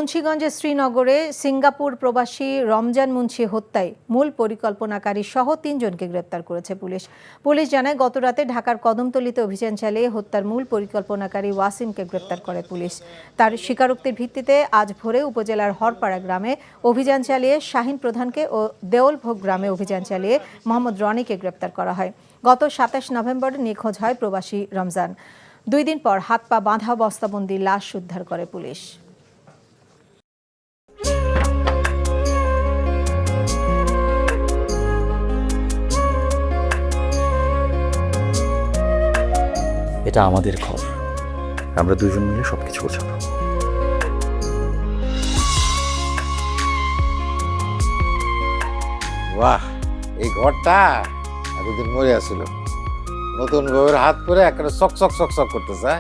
মুন্সিগঞ্জের শ্রীনগরে সিঙ্গাপুর প্রবাসী রমজান মুন্সি হত্যায় মূল পরিকল্পনাকারী সহ 3 জনকে গ্রেপ্তার করেছে পুলিশ। পুলিশ জানায়, গতরাতে ঢাকার কদমতলীতে অভিযান চালিয়ে হত্যার মূল পরিকল্পনাকারী ওয়াসিমকে গ্রেপ্তার করে পুলিশ। তার স্বীকারোক্তির ভিত্তিতে আজ ভোরে উপজেলার হরপাড়া গ্রামে অভিযান চালিয়ে শাহিন প্রধানকে ও দেওলভোগ গ্রামে অভিযান চালিয়ে মোহাম্মদ রনিকে গ্রেপ্তার করা হয়। গত 27 নভেম্বর নিখোঁজ হয় প্রবাসী রমজান। 2 দিন পর হাত পা বাঁধা বস্তাবন্দি লাশ উদ্ধার করে পুলিশ। এটা আমাদের ঘর, আমরা দুজন মিলে সবকিছু গোছাবো। বাহ, এই ঘরটা এতদিন মরে আসছিল, নতুন বউয়ের হাত পরে একটা চক চক চক চক করতেছে।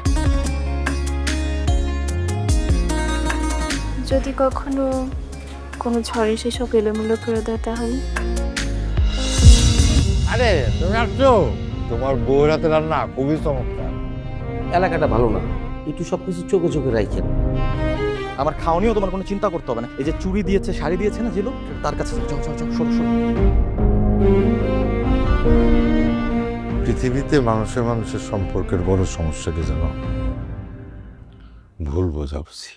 যদি কখনো কোনো ঝড়ে সেসব এলোমেলো করে দেয় তাহলে? আরে তুমি আসছো, তোমার বউয়ের হাতে রান্না খুবই চমৎকার। এলাকাটা ভালো না, একটু সবকিছু চোখে চোখে রাখেন। আমার খাওয়ানিও তোমার কোনো চিন্তা করতে হবে না। এই যে চুড়ি দিয়েছে, শাড়ি দিয়েছে না জিলো, তার কাছে সরো। পৃথিবীতে মানুষের মানুষের সম্পর্কের বড় সমস্যা কি জানো? ভুল বোঝাবুঝি।